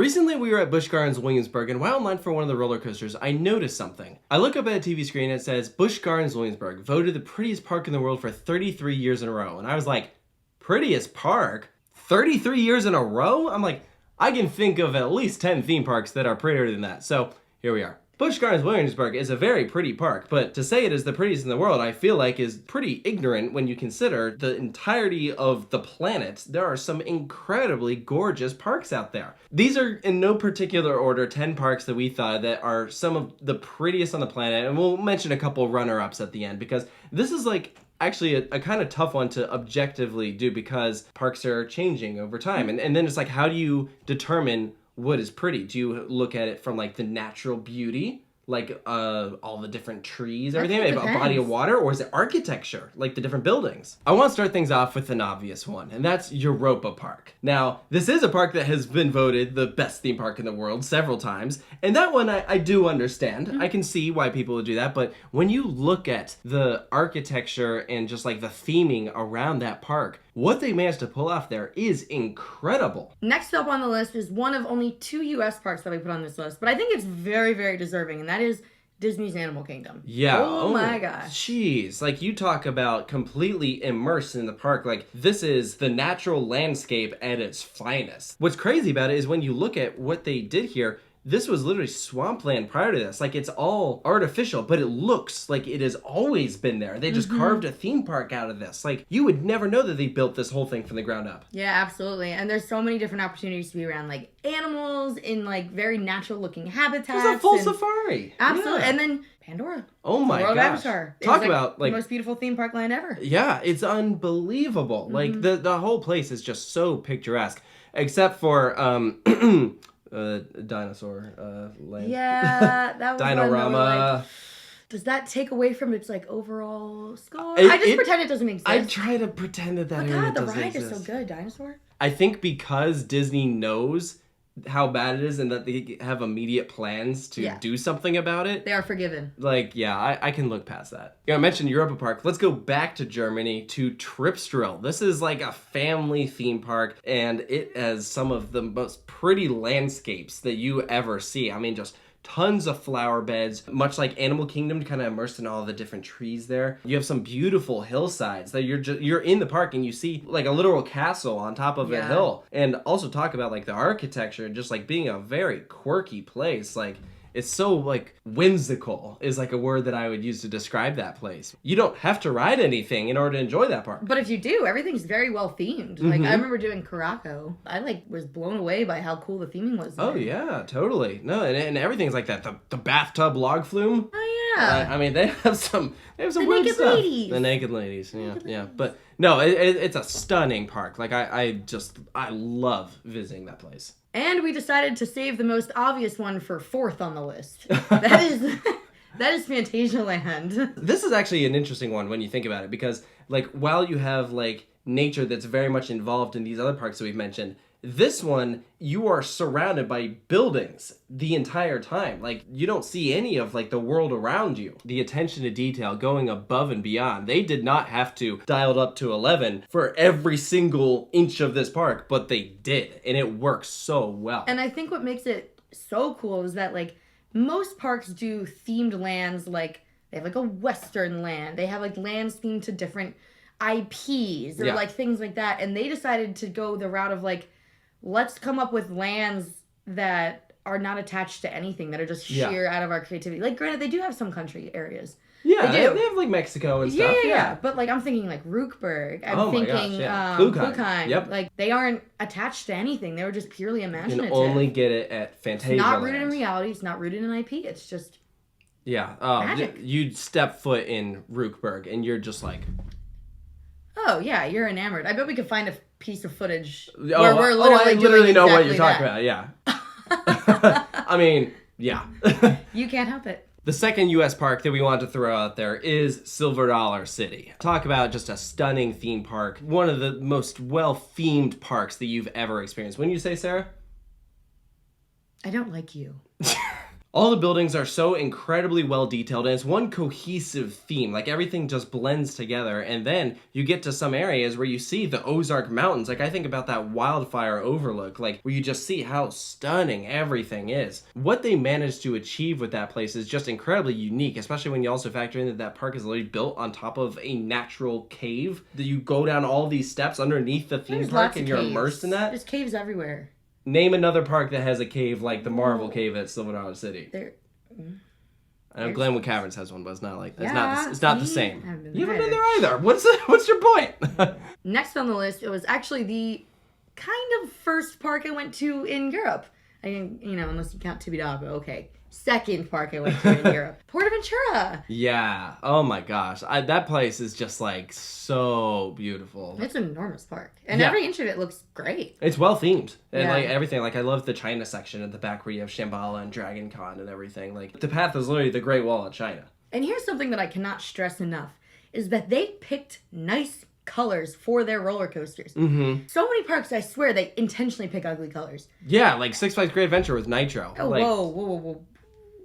Recently, we were at Busch Gardens, Williamsburg, and while in line for one of the roller coasters, I noticed something. I look up at a TV screen and it says, Busch Gardens, Williamsburg, voted the prettiest park in the world for 33 years in a row. And I was like, prettiest park? 33 years in a row? I'm like, I can think of at least 10 theme parks that are prettier than that. So here we are. Busch Gardens, Williamsburg is a very pretty park, but to say it is the prettiest in the world, I feel like is pretty ignorant when you consider the entirety of the planet. There are some incredibly gorgeous parks out there. These are in no particular order 10 parks that we thought that are some of the prettiest on the planet, and we'll mention a couple runner-ups at the end because this is like actually a kind of tough one to objectively do because parks are changing over time. And then it's like, how do you determine what is pretty? Do you look at it from like the natural beauty, like all the different trees, everything, a body of water, or is it architecture, like the different buildings? I want to start things off with an obvious one, and that's Europa Park. Now, this is a park that has been voted the best theme park in the world several times, and that one I do understand. I can see why people would do that, but when you look at the architecture and just like the theming around that park, what they managed to pull off there is incredible. Next up on the list is one of only 2 U.S. parks that we put on this list, but I think it's very, very deserving, and that is Disney's Animal Kingdom. Yeah. Oh my gosh. Jeez. Like, you talk about completely immersed in the park. Like, this is the natural landscape at its finest. What's crazy about it is when you look at what they did here, this was literally swampland prior to this. Like, it's all artificial, but it looks like it has always been there. They just carved a theme park out of this. Like, you would never know that they built this whole thing from the ground up. Yeah, absolutely. And there's so many different opportunities to be around, like, animals in, like, very natural-looking habitats. It's a full safari. Absolutely. Yeah. And then Pandora. Oh my gosh. World Avatar. Talk about, like, the most beautiful theme park land ever. Yeah, it's unbelievable. Like, the whole place is just so picturesque. Except for, dinosaur land. Yeah, that was Dinorama. like, does that take away from its like overall score? I just pretend it doesn't exist. I try to pretend that area doesn't the ride exist. is so good, Dinosaur. I think because Disney knows how bad it is and that they have immediate plans to do something about it. They are forgiven. Like, yeah, I can look past that. I mentioned Europa Park. Let's go back to Germany to Tripsdrill. This is like a family theme park, and it has some of the most pretty landscapes that you ever see. I mean, just tons of flower beds, much like Animal Kingdom, kind of immersed in all the different trees there. You have some beautiful hillsides that you're in the park and you see like a literal castle on top of a hill. And also talk about like the architecture and just like being a very quirky place. Like, it's so, like, whimsical is, like, a word that I would use to describe that place. You don't have to ride anything in order to enjoy that park. But if you do, everything's very well themed. Like, I remember doing Caraco. I, like, was blown away by how cool the theming was there. Oh, yeah, totally. No, and everything's like that. The bathtub log flume. Oh, yeah. I mean, they have some weird naked stuff. Ladies. The naked ladies, yeah. But, no, it's a stunning park. Like, I love visiting that place. And we decided to save the most obvious one for 4th on the list. That is Phantasialand. This is actually an interesting one when you think about it because, like, while you have, like, nature that's very much involved in these other parks that we've mentioned, this one, you are surrounded by buildings the entire time. Like, you don't see any of, like, the world around you. The attention to detail going above and beyond. They did not have to dial it up to 11 for every single inch of this park, but they did, and it works so well. And I think what makes it so cool is that, like, most parks do themed lands, like, they have, like, a Western land. They have, like, lands themed to different IPs or, like, things like that. And they decided to go the route of, like, let's come up with lands that are not attached to anything, that are just sheer out of our creativity. Like, granted, they do have some country areas. Yeah, they do. They have, like, Mexico and stuff. Yeah. But, like, I'm thinking, like, Rookburg. I'm thinking, Klugheim. Yep. Like, they aren't attached to anything. They were just purely imaginative. You can only get it at Phantasialand. It's not rooted in reality. It's not rooted in IP. It's just magic. You'd step foot in Rookburg, and you're just like... Oh, yeah, you're enamored. I bet we could find a piece of footage where we're literally I literally know what you're exactly talking about, yeah. I mean, yeah. You can't help it. The second U.S. park that we want to throw out there is Silver Dollar City. Talk about just a stunning theme park. One of the most well-themed parks that you've ever experienced. Wouldn't you say, Sarah? I don't like you. All the buildings are so incredibly well detailed, and it's one cohesive theme. Like, everything just blends together, and then you get to some areas where you see the Ozark Mountains. Like, I think about that wildfire overlook, like, where you just see how stunning everything is. What they managed to achieve with that place is just incredibly unique, especially when you also factor in that that park is literally built on top of a natural cave. That you go down all these steps underneath the theme park, and you're immersed in that. There's caves everywhere. Name another park that has a cave like the Marvel Cave at Silverado City. I know Glenwood Caverns has one, but it's not like it's not the same. You haven't been there either. What's your point? Next on the list, it was actually the kind of first park I went to in Europe. I mean, unless you count Tibidabo, okay. Second park I went to in Europe. Portaventura. Yeah. Oh my gosh. That place is just like so beautiful. It's an enormous park. And every inch of it looks great. It's well themed. And like everything. Like, I love the China section at the back where you have Shambhala and Dragon Con and everything. Like, the path is literally the Great Wall of China. And here's something that I cannot stress enough is that they picked nice colors for their roller coasters. Mm-hmm. So many parks, I swear, they intentionally pick ugly colors. Yeah, like Six Flags Great Adventure with Nitro. Oh, like, whoa.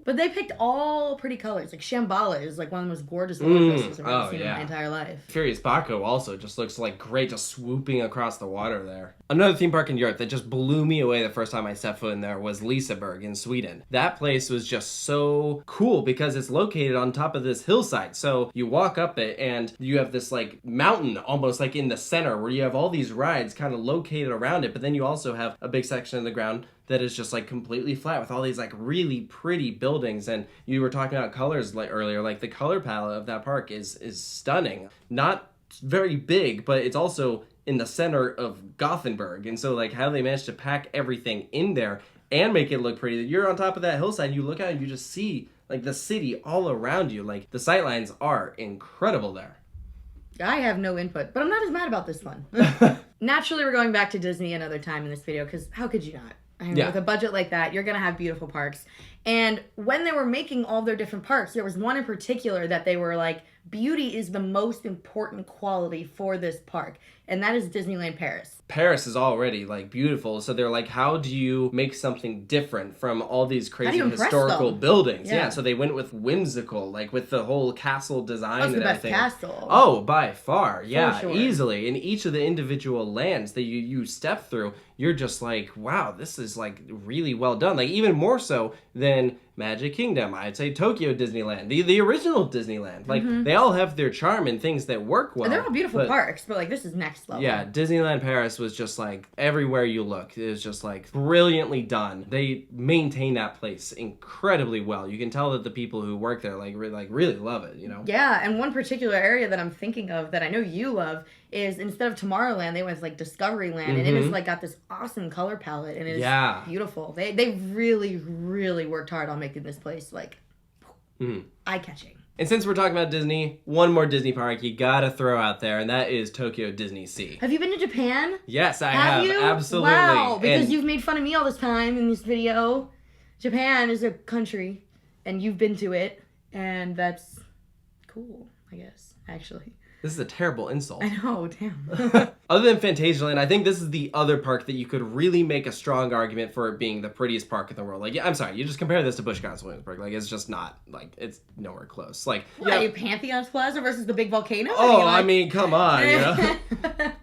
But they picked all pretty colors. Like, Shambhala is like one of the most gorgeous roller coasters I've ever seen in my entire life. Furious Baco also just looks like great, just swooping across the water there. Another theme park in Europe that just blew me away the first time I set foot in there was Liseberg in Sweden. That place was just so cool because it's located on top of this hillside. So you walk up it and you have this like mountain almost like in the center where you have all these rides kind of located around it. But then you also have a big section of the ground that is just like completely flat with all these like really pretty buildings. And you were talking about colors like earlier, like the color palette of that park is stunning. Not very big, but it's also in the center of Gothenburg. And so like how they managed to pack everything in there and make it look pretty. You're on top of that hillside, you look out and you just see like the city all around you. Like the sightlines are incredible there. I have no input, but I'm not as mad about this one. Naturally, we're going back to Disney another time in this video because how could you not? I mean, with a budget like that, you're going to have beautiful parks. And when they were making all their different parks, there was one in particular that they were like, beauty is the most important quality for this park. And that is Disneyland Paris. Paris is already like beautiful. So they're like, how do you make something different from all these crazy historical buildings? Yeah. So they went with whimsical, like with the whole castle design and everything. That's the best castle. Oh, by far. Yeah, sure. Easily. In each of the individual lands that you step through, you're just like, wow, this is like really well done. Like even more so than Magic Kingdom, I'd say Tokyo Disneyland, the original Disneyland. Like they all have their charm and things that work well. And they're all beautiful parks, but like this is next level. Yeah, Disneyland Paris was just like everywhere you look, it was just like brilliantly done. They maintain that place incredibly well. You can tell that the people who work there really love it, you know? Yeah, and one particular area that I'm thinking of that I know you love is instead of Tomorrowland, they went to like Discoveryland, and it has like got this awesome color palette, and it is beautiful. They really worked hard on making this place like eye-catching. And since we're talking about Disney, one more Disney park you gotta throw out there, and that is Tokyo DisneySea. Have you been to Japan? Yes, I have. You? Absolutely. Wow, because you've made fun of me all this time in this video. Japan is a country, and you've been to it, and that's cool, I guess, actually. This is a terrible insult. I know, damn. Other than Phantasialand, I think this is the other park that you could really make a strong argument for it being the prettiest park in the world. Like, I'm sorry, you just compare this to Busch Gardens Williamsburg. Like, it's just not, like, it's nowhere close. Like, what, are you Pantheon's Plaza versus the big volcano? Oh, I mean, come on, you know?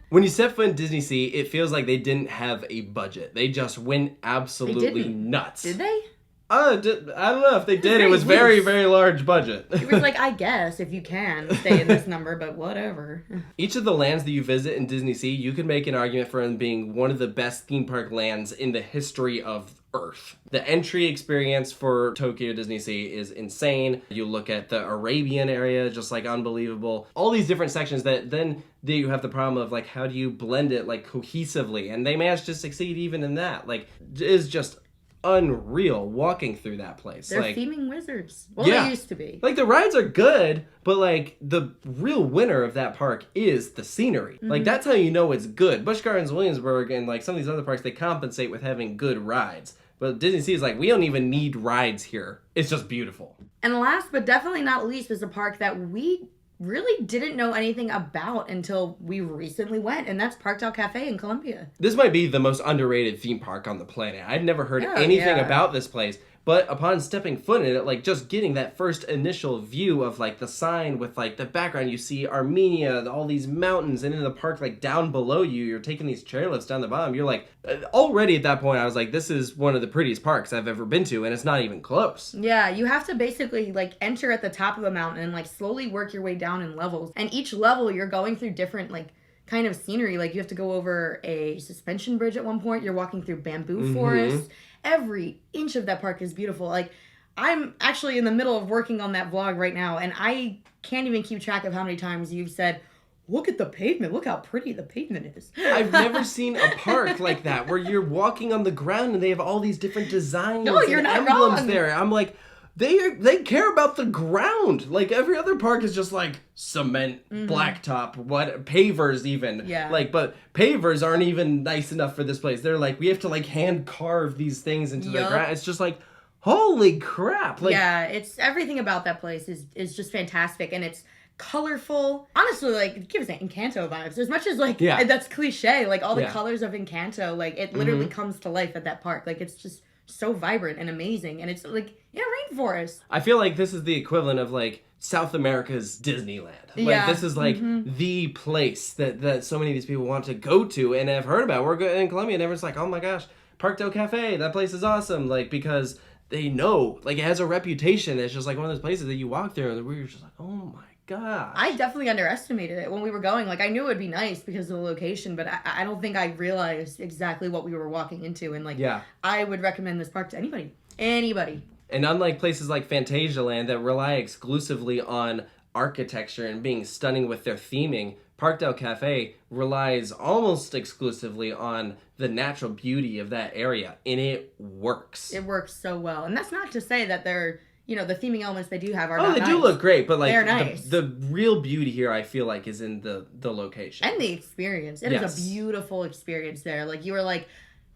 When you step foot in DisneySea, it feels like they didn't have a budget. They just went absolutely nuts. Did they? I don't know if they did. It was very large budget. It was like, I guess, if you can stay in this number, but whatever. Each of the lands that you visit in DisneySea, you can make an argument for them being one of the best theme park lands in the history of Earth. The entry experience for Tokyo DisneySea is insane. You look at the Arabian area, just like unbelievable. All these different sections that then you have the problem of like, how do you blend it like cohesively? And they managed to succeed even in that. Like, it is just unreal walking through that place. They're like, theming wizards. Well, they used to be. Like, the rides are good, but like the real winner of that park is the scenery. Like, that's how you know it's good. Busch Gardens, Williamsburg, and like some of these other parks, they compensate with having good rides. But DisneySea is like, we don't even need rides here. It's just beautiful. And last but definitely not least is a park that we really didn't know anything about until we recently went, and that's Parque del Cafe in Colombia. This might be the most underrated theme park on the planet. I'd never heard anything about this place, But upon stepping foot in it, like just getting that first initial view of like the sign with like the background, you see Armenia, all these mountains, and in the park, like down below you, you're taking these chairlifts down the bottom. You're like, already at that point, I was like, this is one of the prettiest parks I've ever been to, and it's not even close. Yeah, you have to basically like enter at the top of the mountain and like slowly work your way down in levels. And each level, you're going through different like kind of scenery. Like you have to go over a suspension bridge at one point. You're walking through bamboo forests. Every inch of that park is beautiful. Like, I'm actually in the middle of working on that vlog right now, and I can't even keep track of how many times you've said, look at the pavement. Look how pretty the pavement is. I've never seen a park like that where you're walking on the ground and they have all these different designs you're and not emblems wrong. there. I'm like, they care about the ground. Like every other park is just like cement, blacktop, what pavers even. Yeah. Like, but pavers aren't even nice enough for this place. They're like, we have to like hand carve these things into the ground. It's just like, holy crap. Like, yeah, it's everything about that place is just fantastic, and it's colorful. Honestly, like, it gives it Encanto vibes. As much as like that's cliche, like all the colors of Encanto, like it literally comes to life at that park. Like it's just so vibrant and amazing, and it's like in a rainforest. I feel like this is the equivalent of like South America's Disneyland. Like this is like the place that so many of these people want to go to and have heard about. We're in Colombia and everyone's like, oh my gosh, Parque del Cafe, that place is awesome. Like, because they know, like, it has a reputation. It's just like one of those places that you walk through and we're just like, oh my gosh. I definitely underestimated it when we were going. Like, I knew it would be nice because of the location, but I don't think I realized exactly what we were walking into. And like, I would recommend this park to anybody. Anybody. And unlike places like Phantasialand that rely exclusively on architecture and being stunning with their theming, Parque del Cafe relies almost exclusively on the natural beauty of that area, and it works. It works so well. And that's not to say that they're, you know, the theming elements they do have are not they nice. do look great, but like they're nice. The real beauty here, I feel like, is in the location. And the experience. It is a beautiful experience there. Like, you are like,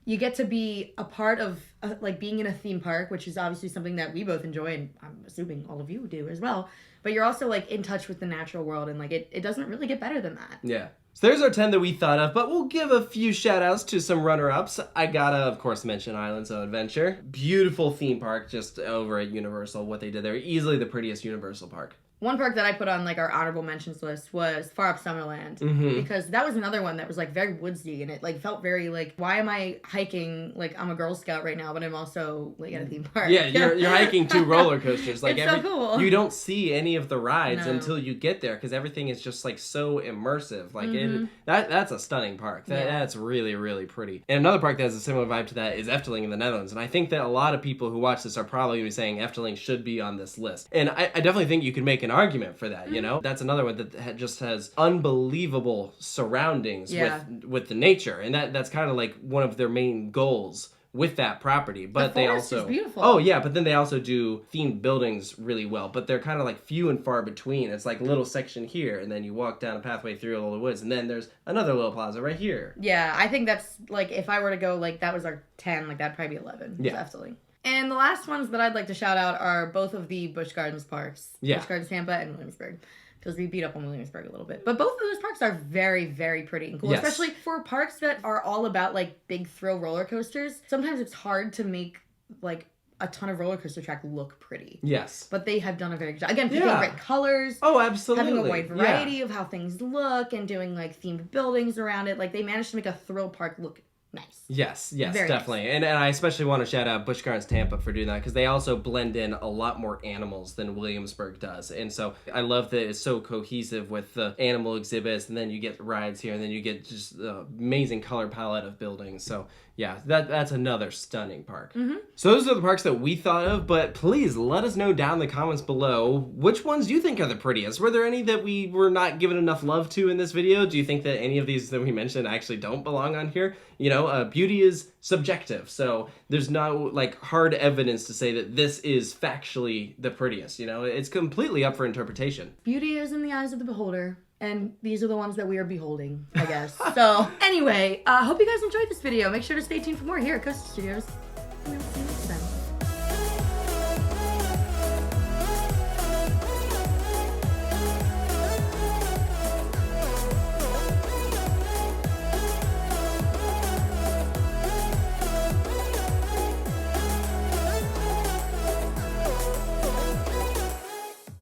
you get to be a part of, like, being in a theme park, which is obviously something that we both enjoy, and I'm assuming all of you do as well. But you're also, like, in touch with the natural world, and, like, it doesn't really get better than that. Yeah. So there's our 10 that we thought of, but we'll give a few shout-outs to some runner-ups. I gotta, of course, mention Islands of Adventure. Beautiful theme park just over at Universal, what they did there. Easily the prettiest Universal park. One park that I put on, like, our honorable mentions list was Far Up Summerland. Because that was another one that was, like, very woodsy, and it, like, felt very, like, why am I hiking? Like, I'm a Girl Scout right now, but I'm also, like, at a theme park. Yeah, you're hiking 2 roller coasters. Like, it's so cool. You don't see any of the rides until you get there, because everything is just, like, so immersive. Like, that's a stunning park. That's really, really pretty. And another park that has a similar vibe to that is Efteling in the Netherlands. And I think that a lot of people who watch this are probably going to be saying Efteling should be on this list. And I definitely think you can make an argument for that, you know? That's another one that just has unbelievable surroundings with the nature, and that's kind of like one of their main goals with that property. But the they forest also is beautiful. Oh yeah, but then they also do themed buildings really well, but they're kind of like few and far between. It's like a little section here, and then you walk down a pathway through all the woods, and then there's another little plaza right here. Yeah, I think that's, like, if I were to go, like, that was our 10, like, that'd probably be 11. Yeah. Efteling. And the last ones that I'd like to shout out are both of the Busch Gardens parks. Yeah. Busch Gardens Tampa and Williamsburg. Because we beat up on Williamsburg a little bit. But both of those parks are very, very pretty and cool. Yes. Especially for parks that are all about, like, big thrill roller coasters. Sometimes it's hard to make, like, a ton of roller coaster track look pretty. Yes. But they have done a very good job. Again, picking great colors. Oh, absolutely. Having a wide variety of how things look and doing, like, themed buildings around it. Like, they managed to make a thrill park look nice. Yes, Very definitely. Nice. And I especially want to shout out Busch Gardens Tampa for doing that, because they also blend in a lot more animals than Williamsburg does. And so I love that it's so cohesive with the animal exhibits, and then you get rides here, and then you get just the amazing color palette of buildings. So yeah, that's another stunning park. So those are the parks that we thought of, but please let us know down in the comments below which ones you think are the prettiest. Were there any that we were not given enough love to in this video? Do you think that any of these that we mentioned actually don't belong on here? You know, beauty is subjective, so there's no, like, hard evidence to say that this is factually the prettiest, you know? It's completely up for interpretation. Beauty is in the eyes of the beholder, and these are the ones that we are beholding, I guess. So, anyway, hope you guys enjoyed this video. Make sure to stay tuned for more here at Coaster Studios.